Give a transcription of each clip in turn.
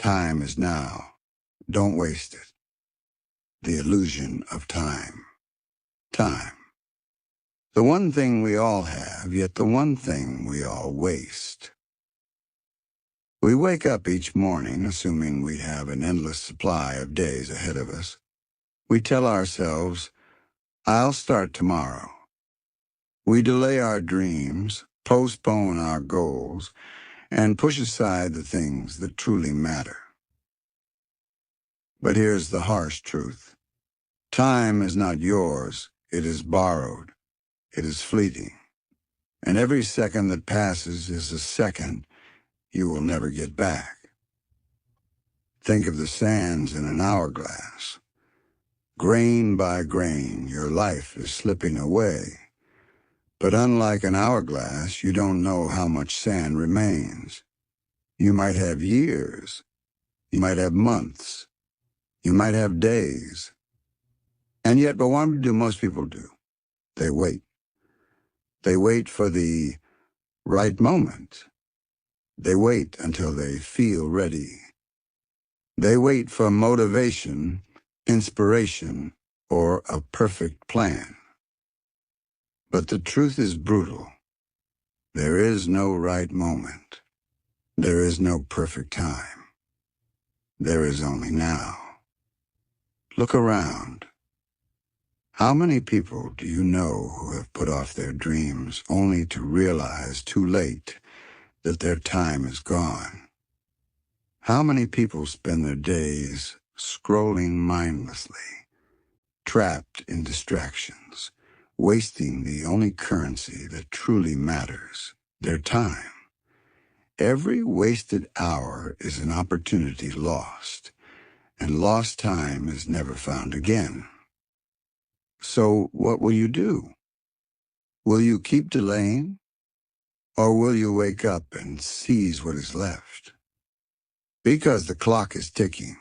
Time is now. Don't waste it. The illusion of time. Time. The one thing we all have, yet the one thing we all waste. We wake up each morning assuming we have an endless supply of days ahead of us. We tell ourselves, I'll start tomorrow. We delay our dreams, postpone our goals, and push aside the things that truly matter. But here's the harsh truth. Time is not yours. It is borrowed. It is fleeting. And every second that passes is a second you will never get back. Think of the sands in an hourglass. Grain by grain, your life is slipping away. But unlike an hourglass, you don't know how much sand remains. You might have years. You might have months. You might have days. And yet, but what do most people do? They wait. They wait for the right moment. They wait until they feel ready. They wait for motivation, inspiration, or a perfect plan. But the truth is brutal. There is no right moment. There is no perfect time. There is only now. Look around. How many people do you know who have put off their dreams only to realize too late that their time is gone? How many people spend their days scrolling mindlessly, trapped in distractions, wasting the only currency that truly matters, their time? Every wasted hour is an opportunity lost, and lost time is never found again. So what will you do? Will you keep delaying? Or will you wake up and seize what is left? Because the clock is ticking.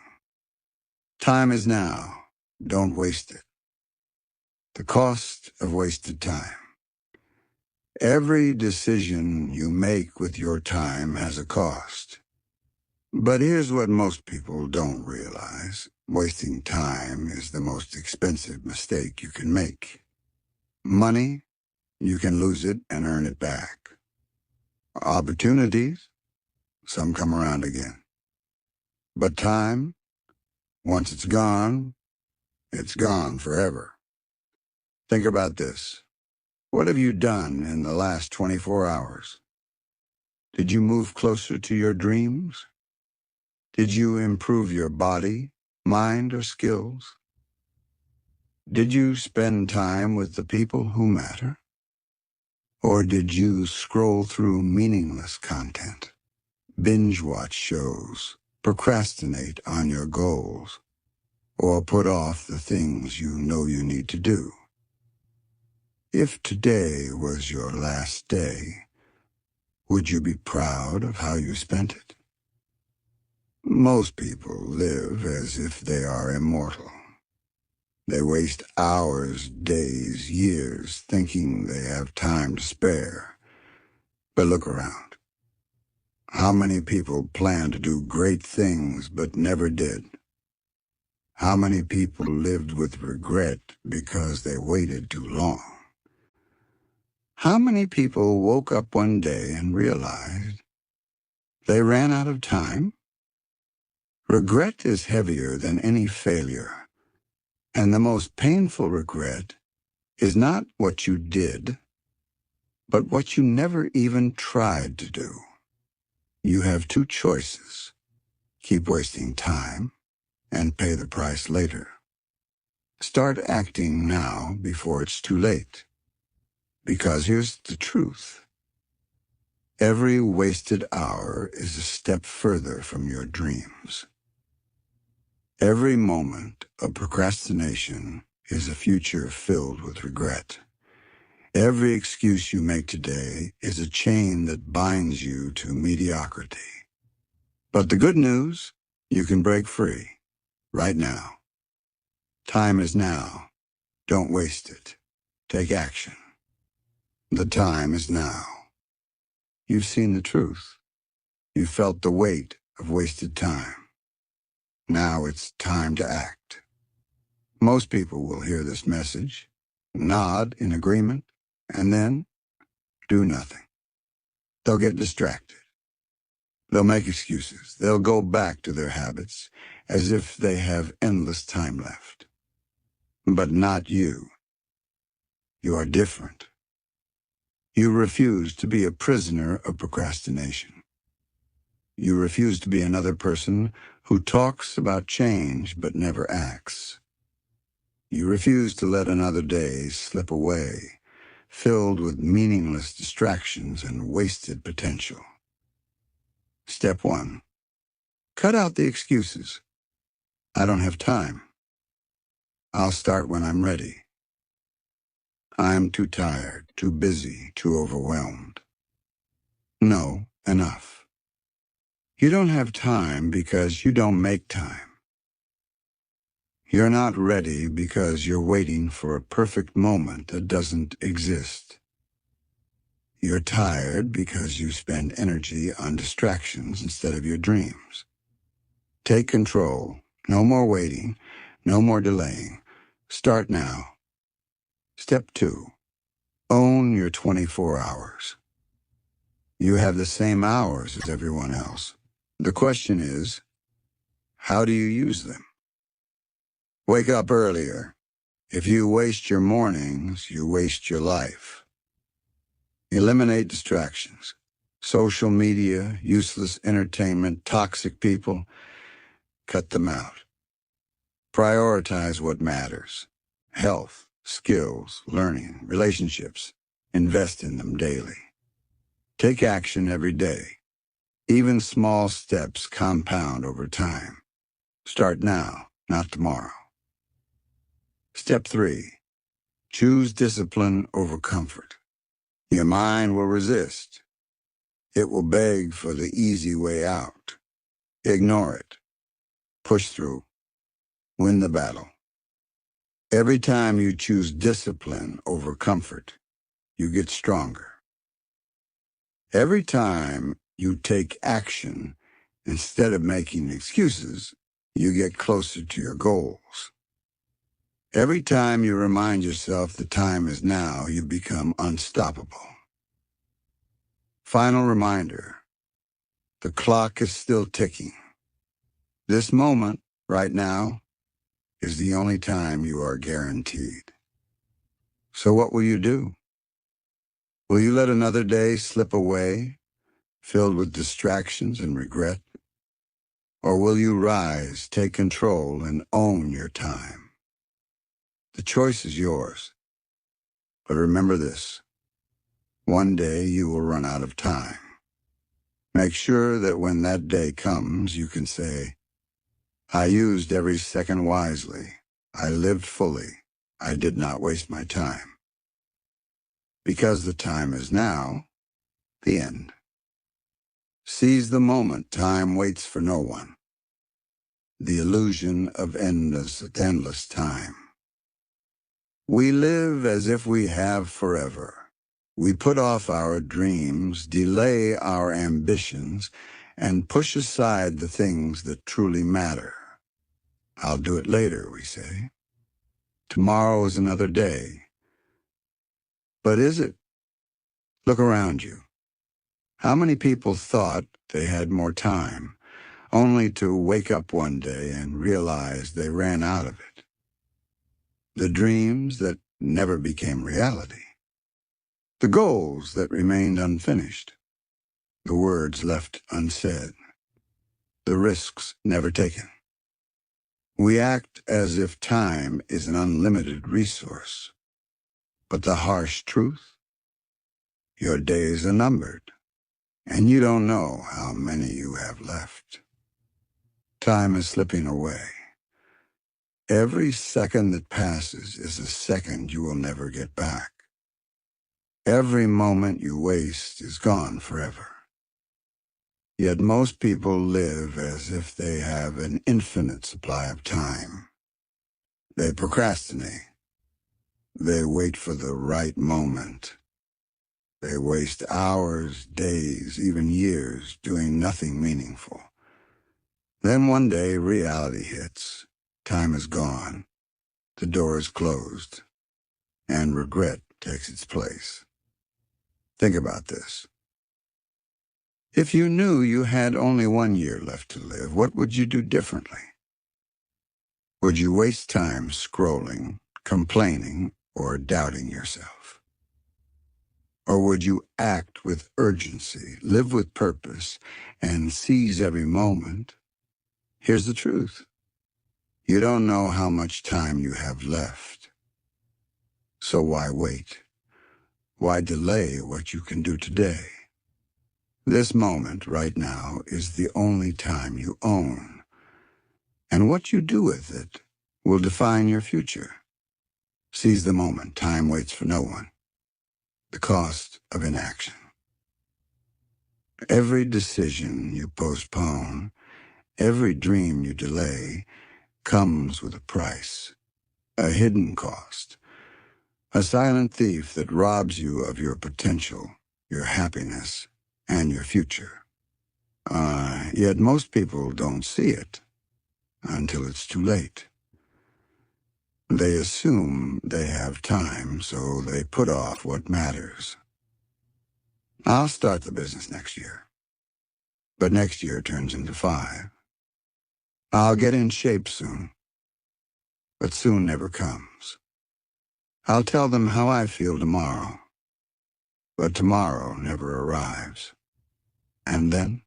Time is now. Don't waste it. The cost of wasted time. Every decision you make with your time has a cost. But here's what most people don't realize. Wasting time is the most expensive mistake you can make. Money, you can lose it and earn it back. Opportunities, some come around again. But time, once it's gone forever. Think about this. What have you done in the last 24 hours? Did you move closer to your dreams? Did you improve your body, mind, or skills? Did you spend time with the people who matter? Or did you scroll through meaningless content, binge watch shows, procrastinate on your goals, or put off the things you know you need to do? If today was your last day, would you be proud of how you spent it? Most people live as if they are immortal. They waste hours, days, years thinking they have time to spare. But look around. How many people plan to do great things but never did? How many people lived with regret because they waited too long? How many people woke up one day and realized they ran out of time? Regret is heavier than any failure, and the most painful regret is not what you did, but what you never even tried to do. You have two choices: keep wasting time and pay the price later. Start acting now before it's too late. Because here's the truth. Every wasted hour is a step further from your dreams. Every moment of procrastination is a future filled with regret. Every excuse you make today is a chain that binds you to mediocrity. But the good news, you can break free right now. Time is now. Don't waste it. Take action. The time is now. You've seen the truth. You've felt the weight of wasted time. Now it's time to act. Most people will hear this message, nod in agreement, and then do nothing. They'll get distracted. They'll make excuses. They'll go back to their habits as if they have endless time left. But not you. You are different. You refuse to be a prisoner of procrastination. You refuse to be another person who talks about change but never acts. You refuse to let another day slip away, filled with meaningless distractions and wasted potential. Step 1. Cut out the excuses. I don't have time. I'll start when I'm ready. I'm too tired, too busy, too overwhelmed. No, enough. You don't have time because you don't make time. You're not ready because you're waiting for a perfect moment that doesn't exist. You're tired because you spend energy on distractions instead of your dreams. Take control. No more waiting. No more delaying. Start now. Step 2. Own your 24 hours. You have the same hours as everyone else. The question is, how do you use them? Wake up earlier. If you waste your mornings, you waste your life. Eliminate distractions. Social media, useless entertainment, toxic people. Cut them out. Prioritize what matters. Health, skills, learning, relationships. Invest in them daily. Take action every day. Even small steps compound over time. Start now, not tomorrow. Step 3. Choose discipline over comfort. Your mind will resist. It will beg for the easy way out. Ignore it. Push through. Win the battle. Every time you choose discipline over comfort, you get stronger. Every time you take action instead of making excuses, you get closer to your goals. Every time you remind yourself the time is now, you become unstoppable. Final reminder, the clock is still ticking. This moment, right now, is the only time you are guaranteed. So what will you do? Will you let another day slip away, filled with distractions and regret? Or will you rise, take control, and own your time? The choice is yours. But remember this, one day you will run out of time. Make sure that when that day comes, you can say, I used every second wisely. I lived fully. I did not waste my time. Because the time is now, the end. Seize the moment. Time waits for no one. The illusion of endless time. We live as if we have forever. We put off our dreams, delay our ambitions, and push aside the things that truly matter. I'll do it later, we say. Tomorrow is another day. But is it? Look around you. How many people thought they had more time, only to wake up one day and realize they ran out of it? The dreams that never became reality. The goals that remained unfinished. The words left unsaid. The risks never taken. We act as if time is an unlimited resource. But the harsh truth? Your days are numbered, and you don't know how many you have left. Time is slipping away. Every second that passes is a second you will never get back. Every moment you waste is gone forever. Yet most people live as if they have an infinite supply of time. They procrastinate. They wait for the right moment. They waste hours, days, even years doing nothing meaningful. Then one day reality hits. Time is gone. The door is closed. And regret takes its place. Think about this. If you knew you had only 1 year left to live, what would you do differently? Would you waste time scrolling, complaining, or doubting yourself? Or would you act with urgency, live with purpose, and seize every moment? Here's the truth. You don't know how much time you have left. So why wait? Why delay what you can do today? This moment right now is the only time you own. And what you do with it will define your future. Seize the moment. Time waits for no one. The cost of inaction. Every decision you postpone, every dream you delay, comes with a price, a hidden cost, a silent thief that robs you of your potential, your happiness, and your future. Yet most people don't see it until it's too late. They assume they have time, so they put off what matters. I'll start the business next year, but next year turns into 5. I'll get in shape soon, but soon never comes. I'll tell them how I feel tomorrow, but tomorrow never arrives. And then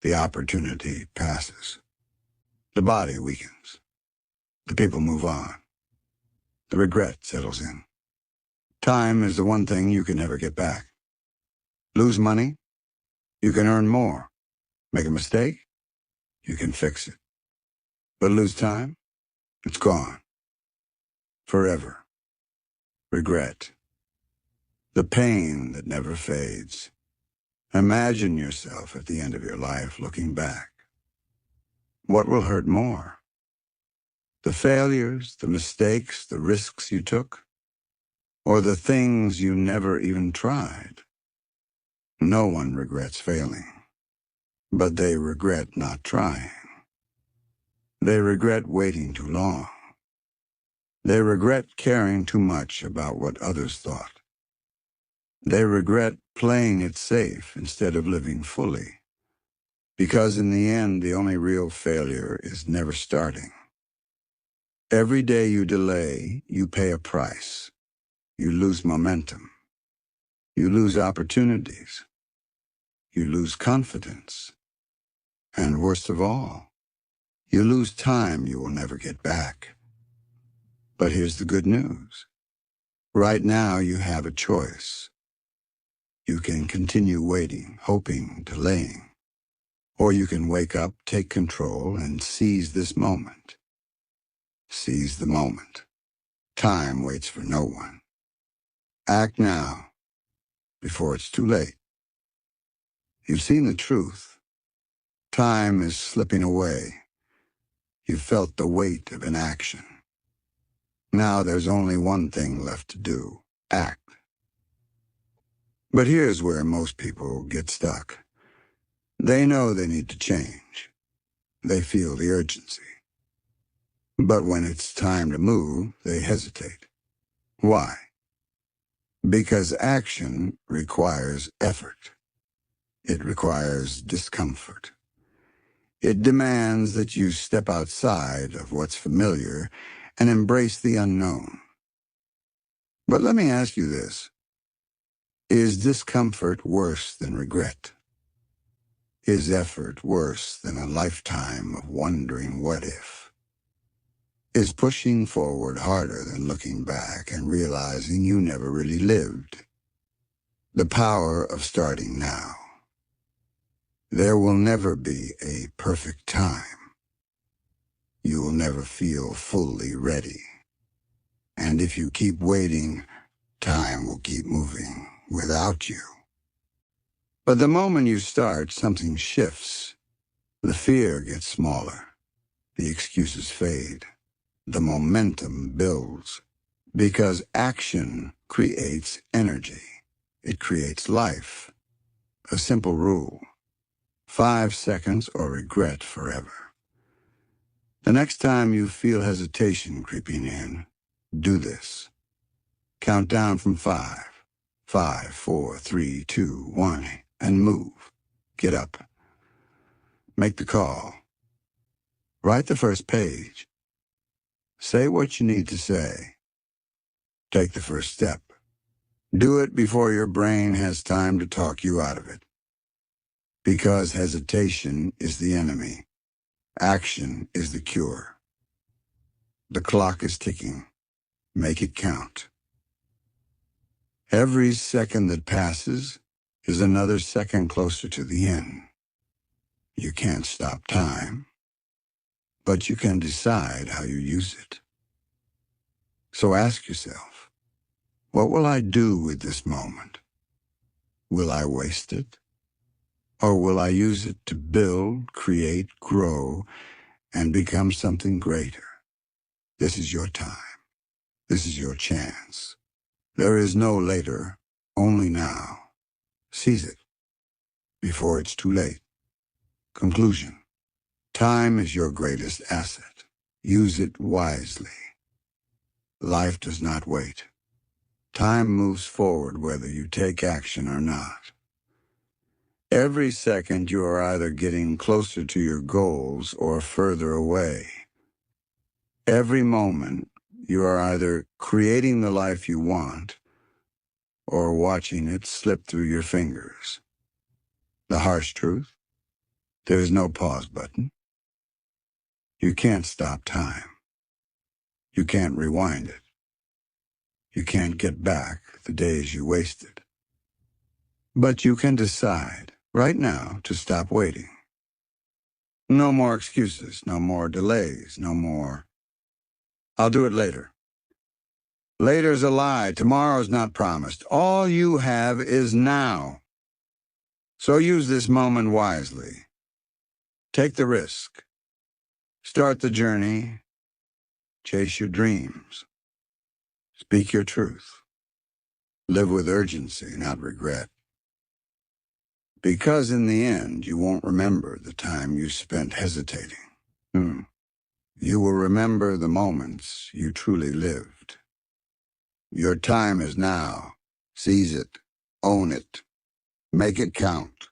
the opportunity passes. The body weakens. The people move on. The regret settles in. Time is the one thing you can never get back. Lose money? You can earn more. Make a mistake? You can fix it. But lose time? It's gone. Forever. Regret. The pain that never fades. Imagine yourself at the end of your life looking back. What will hurt more? The failures, the mistakes, the risks you took? Or the things you never even tried? No one regrets failing, but they regret not trying. They regret waiting too long. They regret caring too much about what others thought. They regret playing it safe instead of living fully. Because in the end, the only real failure is never starting. Every day you delay, you pay a price. You lose momentum. You lose opportunities. You lose confidence. And worst of all, you lose time you will never get back. But here's the good news. Right now you have a choice. You can continue waiting, hoping, delaying. Or you can wake up, take control, and seize this moment. Seize the moment. Time waits for no one. Act now, before it's too late. You've seen the truth. Time is slipping away. You've felt the weight of inaction. Now there's only one thing left to do. Act. But here's where most people get stuck. They know they need to change. They feel the urgency. But when it's time to move, they hesitate. Why? Because action requires effort. It requires discomfort. It demands that you step outside of what's familiar and embrace the unknown. But let me ask you this. Is discomfort worse than regret? Is effort worse than a lifetime of wondering what if? Is pushing forward harder than looking back and realizing you never really lived? The power of starting now. There will never be a perfect time. You will never feel fully ready. And if you keep waiting, time will keep moving without you. But the moment you start, something shifts. The fear gets smaller. The excuses fade. The momentum builds. Because action creates energy. It creates life. A simple rule. 5 seconds, or regret forever. The next time you feel hesitation creeping in, do this. Count down from 5. 5, 4, 3, 2, 1, and move. Get up. Make the call. Write the first page. Say what you need to say. Take the first step. Do it before your brain has time to talk you out of it. Because hesitation is the enemy. Action is the cure. The clock is ticking. Make it count. Every second that passes is another second closer to the end. You can't stop time, but you can decide how you use it. So ask yourself, what will I do with this moment? Will I waste it? Or will I use it to build, create, grow, and become something greater? This is your time. This is your chance. There is no later, only now. Seize it before it's too late. Conclusion. Time is your greatest asset. Use it wisely. Life does not wait. Time moves forward whether you take action or not. Every second you are either getting closer to your goals or further away. Every moment you are either creating the life you want or watching it slip through your fingers. The harsh truth? There is no pause button. You can't stop time. You can't rewind it. You can't get back the days you wasted. But you can decide right now to stop waiting. No more excuses, no more delays, no more, "I'll do it later." Later's a lie. Tomorrow's not promised. All you have is now. So use this moment wisely. Take the risk. Start the journey. Chase your dreams. Speak your truth. Live with urgency, not regret. Because in the end, you won't remember the time you spent hesitating. You will remember the moments you truly lived. Your time is now. Seize it. Own it. Make it count.